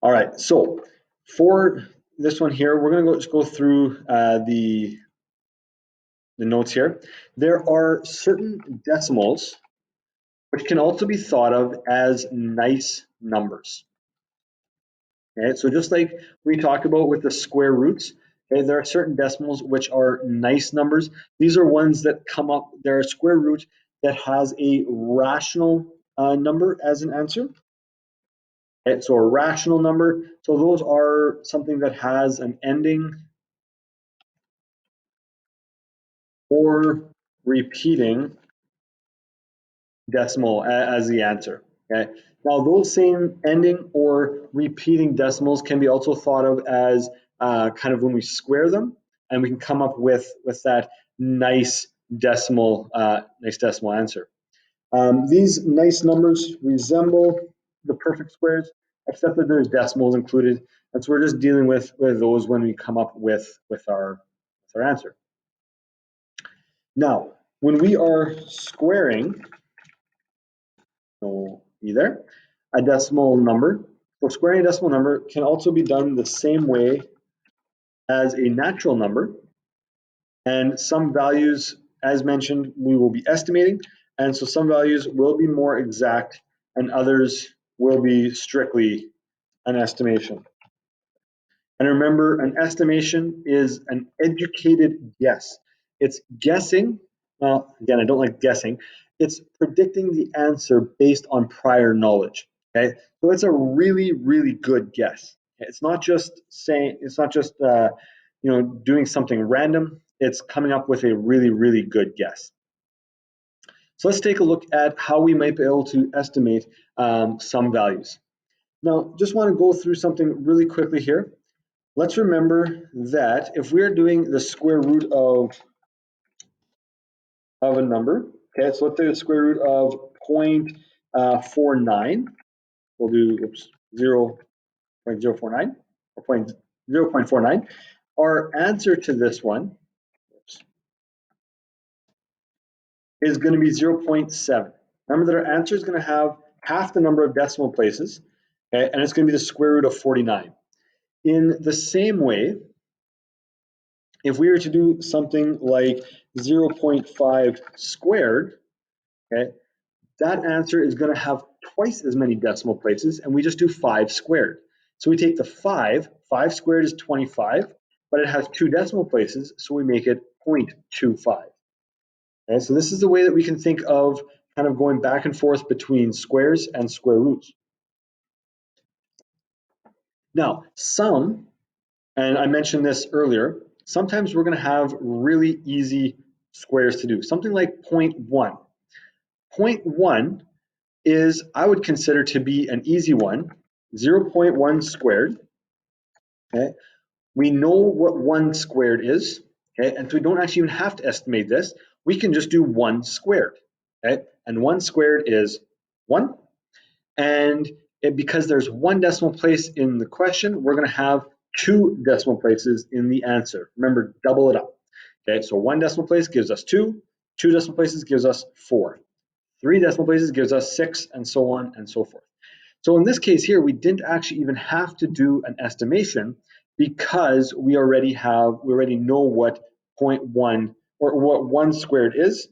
All right, so for this one here, we're going to just go through the notes here. There are certain decimals which can also be thought of as nice numbers. Okay, so just like we talked about with the square roots, okay, there are certain decimals which are nice numbers. These are ones that come up, they're a square root that has a rational number as an answer. Okay, so a rational number, so those are something that has an ending or repeating decimal as the answer. Okay. Now those same ending or repeating decimals can be also thought of as kind of when we square them, and we can come up with that nice nice decimal answer. These nice numbers resemble the perfect squares, except that there's decimals included, and so we're just dealing with those when we come up with our answer. Now, when we are squaring, so either a decimal number, so squaring a decimal number can also be done the same way as a natural number, and some values, as mentioned, we will be estimating, and so some values will be more exact and others will be strictly an estimation. And remember, an estimation is an educated guess. It's guessing, well, again, I don't like guessing, it's predicting the answer based on prior knowledge. Okay, so it's a really, really good guess. It's not just saying, it's not just doing something random. It's coming up with a really, really good guess. So let's take a look at how we might be able to estimate some values. Now, just want to go through something really quickly here. Let's remember that if we're doing the square root of a number, okay, so let's say the square root of 0.49, we'll do 0.049 or 0.49. Our answer to this one is going to be 0.7. Remember that our answer is going to have half the number of decimal places, okay, and it's going to be the square root of 49. In the same way, if we were to do something like 0.5 squared, okay, that answer is going to have twice as many decimal places, and we just do 5 squared. So we take the 5 squared is 25, but it has 2 decimal places, so we make it 0.25. Okay, so this is the way that we can think of kind of going back and forth between squares and square roots. Now, and I mentioned this earlier, sometimes we're going to have really easy squares to do, something like 0.1. 0.1 is, I would consider to be an easy one, 0.1 squared. Okay, we know what 1 squared is, okay, and so we don't actually even have to estimate this. We can just do 1 squared, okay, and 1 squared is 1. And because there's 1 decimal place in the question, we're going to have 2 decimal places in the answer. Remember, double it up. Okay, so 1 decimal place gives us 2, 2 decimal places gives us 4, 3 decimal places gives us 6, and so on and so forth. So in this case here, we didn't actually even have to do an estimation because we already know what 0.1 or what 1 squared is.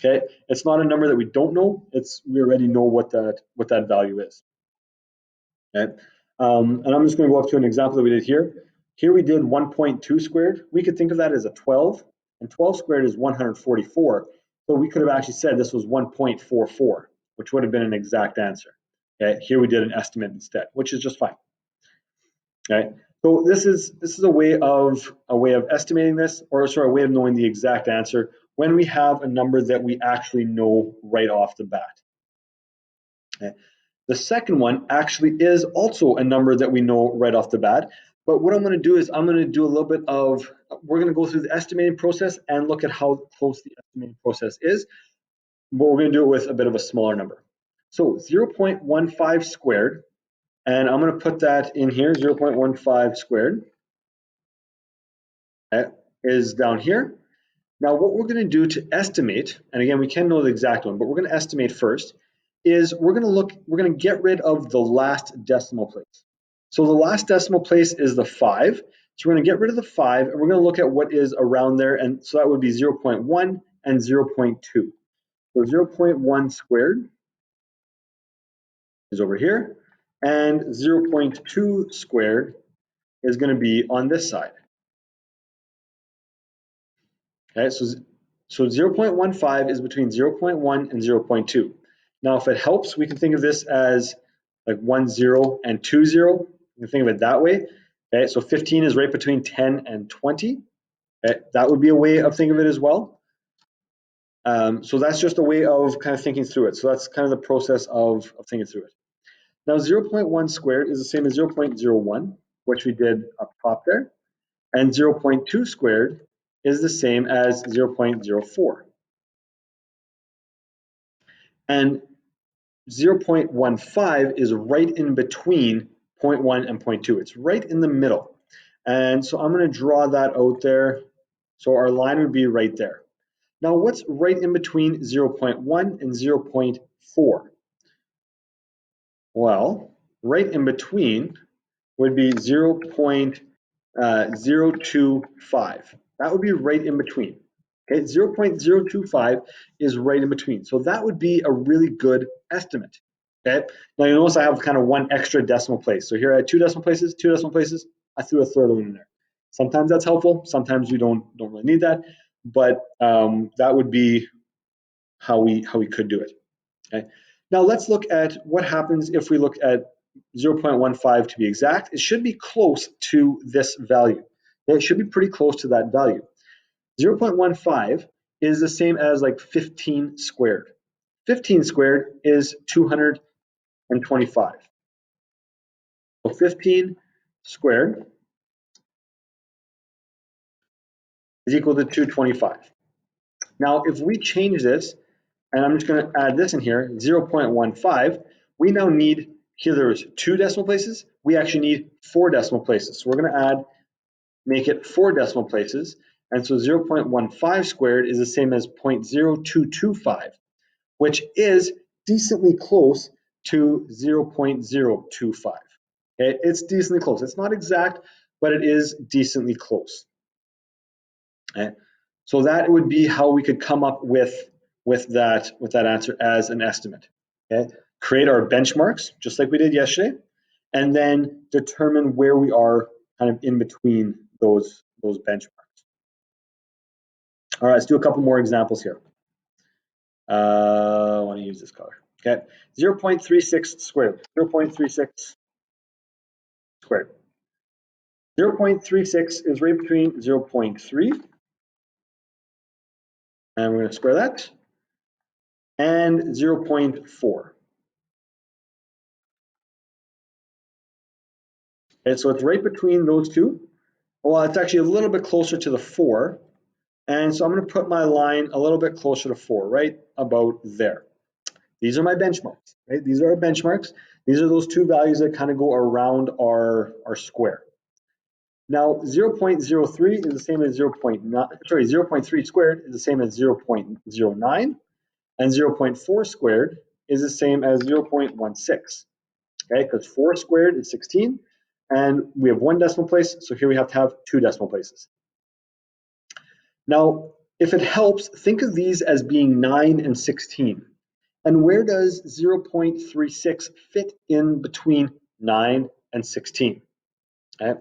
Okay, it's not a number that we don't know. We already know what that value is. Okay, and I'm just going to go up to an example that we did here. Here we did 1.2 squared. We could think of that as a 12, and 12 squared is 144. So we could have actually said this was 1.44, which would have been an exact answer. Okay, here we did an estimate instead, which is just fine. Okay, so this is a way of estimating this, or sort of a way of knowing the exact answer when we have a number that we actually know right off the bat. Okay. The second one actually is also a number that we know right off the bat. But what I'm going to do is I'm going to do a little bit of, we're going to go through the estimating process and look at how close the estimating process is. But we're going to do it with a bit of a smaller number. So 0.15 squared, and I'm going to put that in here, 0.15 squared. That is down here. Now what we're going to do to estimate, and again, we can know the exact one, but we're going to estimate first, is we're going to get rid of the last decimal place. So the last decimal place is the 5. So we're going to get rid of the 5, and we're going to look at what is around there. And so that would be 0.1 and 0.2. So 0.1 squared is over here, and 0.2 squared is going to be on this side. Okay, so 0.15 is between 0.1 and 0.2. Now, if it helps, we can think of this as like 1, 0, and 2, 0. You can think of it that way. Okay, so 15 is right between 10 and 20. Okay, that would be a way of thinking of it as well. So that's just a way of kind of thinking through it. So that's kind of the process of thinking through it. Now 0.1 squared is the same as 0.01, which we did up top there. And 0.2 squared is the same as 0.04. And 0.15 is right in between 0.1 and 0.2. It's right in the middle. And so I'm going to draw that out there. So our line would be right there. Now, what's right in between 0.1 and 0.4? Well, right in between would be 0.025. That would be right in between. Okay, 0.025 is right in between. So that would be a really good estimate. Okay, now you notice I have kind of one extra decimal place. So here I had two decimal places, I threw a third one in there. Sometimes that's helpful, sometimes you don't really need that, but that would be how we could do it. Okay. Now let's look at what happens if we look at 0.15 to be exact. It should be close to this value. It should be pretty close to that value. 0.15 is the same as like 15 squared. 15 squared is 225. So 15 squared is equal to 225. Now, if we change this, and I'm just going to add this in here, 0.15, we now need, here there's 2 decimal places, we actually need 4 decimal places. So we're going to make it 4 decimal places, and so 0.15 squared is the same as 0.0225, which is decently close to 0.025. Okay, it's decently close. It's not exact, but it is decently close. Okay, so that would be how we could come up with that answer as an estimate. Okay, create our benchmarks just like we did yesterday, and then determine where we are kind of in between those benchmarks. All right, let's do a couple more examples here. I want to use this color. Okay, 0.36 squared. 0.36 squared. 0.36 is right between 0.3, and we're going to square that, and 0.4. Okay, so it's right between those two. Well, it's actually a little bit closer to the 4, and so I'm going to put my line a little bit closer to 4, right about there. These are my benchmarks. Right? These are our benchmarks. These are those two values that kind of go around our square. Now, 0.03 is the same as 0.3 squared is the same as 0.09, and 0.4 squared is the same as 0.16. Okay, because 4 squared is 16, and we have 1 decimal place, so here we have to have 2 decimal places. Now, if it helps, think of these as being 9 and 16. And where does 0.36 fit in between 9 and 16? Okay.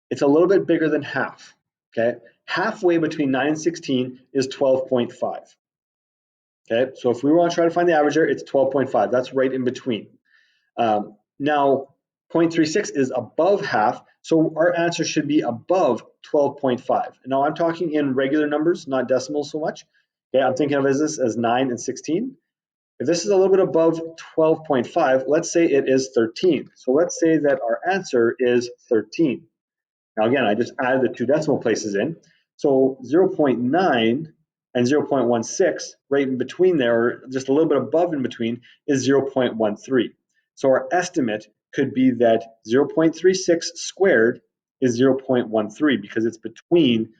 It's a little bit bigger than half. Okay, halfway between 9 and 16 is 12.5. Okay, so if we want to try to find the average here, it's 12.5. That's right in between. Now, 0.36 is above half, so our answer should be above 12.5. Now, I'm talking in regular numbers, not decimals so much. Okay, I'm thinking of this as 9 and 16. If this is a little bit above 12.5, let's say it is 13. So let's say that our answer is 13. Now again, I just added the 2 decimal places in. So 0.9 and 0.16, right in between there, or just a little bit above in between, is 0.13. So our estimate could be that 0.36 squared is 0.13 because it's between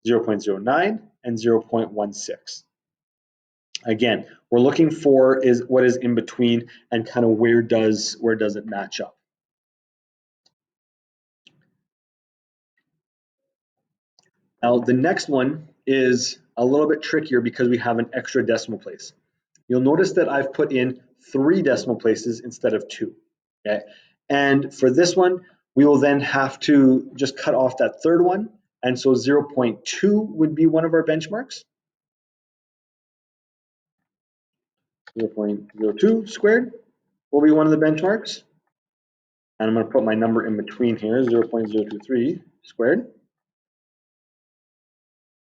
0.09 and 0.16. Again, we're looking for what is in between and kind of where does it match up. Now, the next one is a little bit trickier because we have an extra decimal place. You'll notice that I've put in 3 decimal places instead of 2. Okay, and for this one, we will then have to just cut off that third one, and so 0.2 would be one of our benchmarks. 0.02 squared will be one of the benchmarks. And I'm going to put my number in between here, 0.023 squared.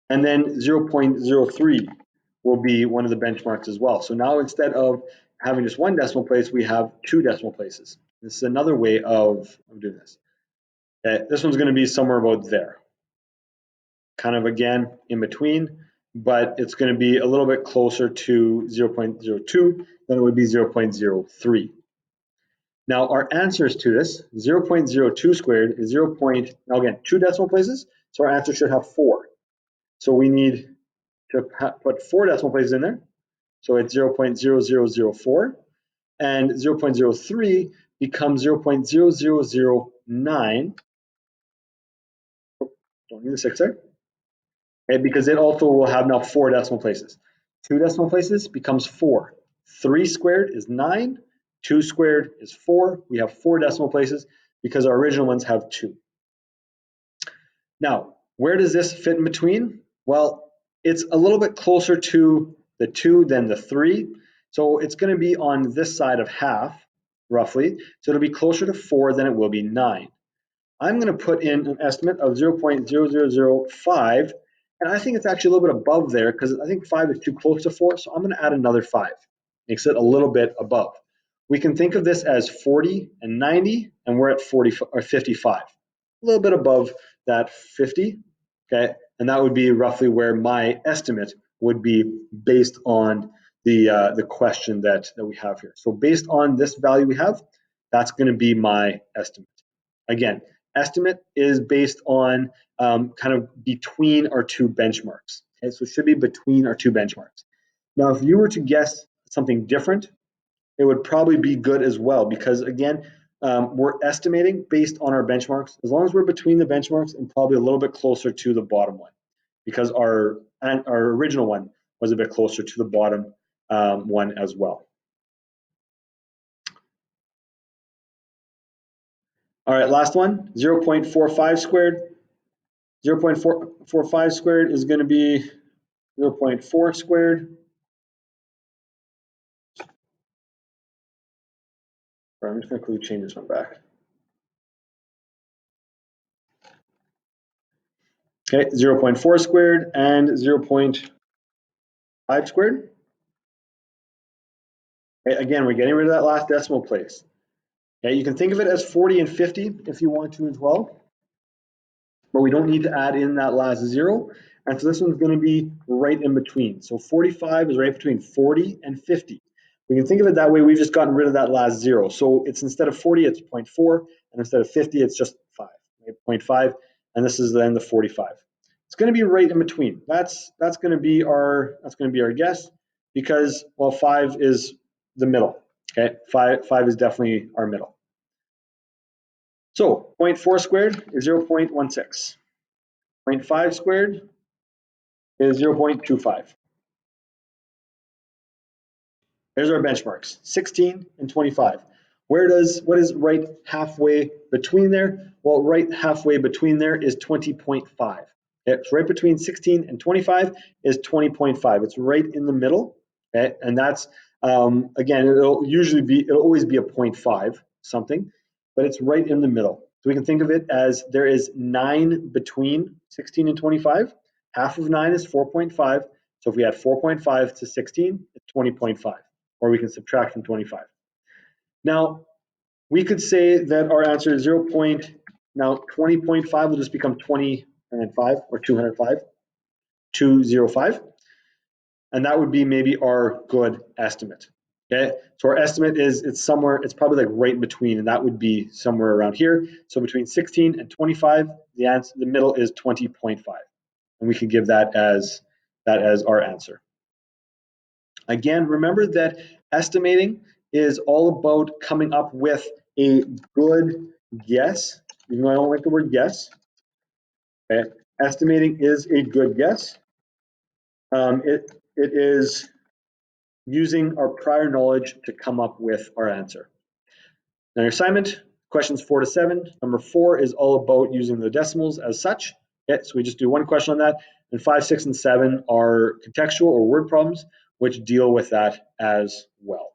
And then 0.03 will be one of the benchmarks as well. So now instead of having just 1 decimal place, we have 2 decimal places. This is another way of doing this. Okay, this one's going to be somewhere about there. Kind of again in between, but it's going to be a little bit closer to 0.02 than it would be 0.03. Now our answers to this, 0.02 squared is 0. Now again, 2 decimal places, so our answer should have 4. So we need to put 4 decimal places in there. So it's 0.0004, and 0.03 becomes 0.0009. Don't need the 6 there. Okay, because it also will have now 4 decimal places. 2 decimal places becomes 4. 3 squared is 9. 2 squared is 4. We have 4 decimal places because our original ones have 2. Now, where does this fit in between? Well, it's a little bit closer to the 2 than the 3. So it's going to be on this side of half, roughly. So it'll be closer to 4 than it will be 9. I'm going to put in an estimate of 0.0005, and I think it's actually a little bit above there because I think 5 is too close to 4, so I'm going to add another 5. Makes it a little bit above. We can think of this as 40 and 90, and we're at 40 or 55. A little bit above that 50, okay? And that would be roughly where my estimate would be based on the question that we have here. So based on this value we have, that's going to be my estimate. Again, estimate is based on kind of between our 2 benchmarks. Okay, so it should be between our 2 benchmarks. Now, if you were to guess something different, it would probably be good as well because again, we're estimating based on our benchmarks. As long as we're between the benchmarks and probably a little bit closer to the bottom one, because our original one was a bit closer to the bottom one as well. All right, last one, 0.45 squared. 0.45 squared is going to be 0.4 squared. I'm just going to quickly change this one back. Okay, 0.4 squared and 0.5 squared. Okay, again, we're getting rid of that last decimal place. Okay, you can think of it as 40 and 50 if you want to as well, but we don't need to add in that last 0. And so this one's going to be right in between. So 45 is right between 40 and 50. We can think of it that way. We've just gotten rid of that last 0. So it's instead of 40, it's 0.4, and instead of 50, it's just 5, right? 0.5, and this is then the 45. It's going to be right in between. That's going to be our guess because, well, 5 is the middle. Okay, 5 is definitely our middle. So 0.4 squared is 0.16. 0.5 squared is 0.25. There's our benchmarks, 16 and 25. What is right halfway between there? Well, right halfway between there is 20.5. It's right between 16 and 25 is 20.5. It's right in the middle, okay? And that's, again, it'll always be a 0.5 something, but it's right in the middle. So we can think of it as there is 9 between 16 and 25. Half of 9 is 4.5. So if we add 4.5 to 16, it's 20.5, or we can subtract from 25. Now, we could say that our answer is now 20.5 will just become 2005 or 205, 205. And that would be maybe our good estimate. Okay, so our estimate is it's probably like right in between, and that would be somewhere around here. So between 16 and 25, the middle is 20.5, and we can give that as our answer. Again, remember that estimating is all about coming up with a good guess, even though I don't like the word guess. Okay, estimating is a good guess. It is using our prior knowledge to come up with our answer. Now your assignment, questions 4 to 7. Number 4 is all about using the decimals as such. Okay, so we just do one question on that. And 5, 6, and 7 are contextual or word problems, which deal with that as well.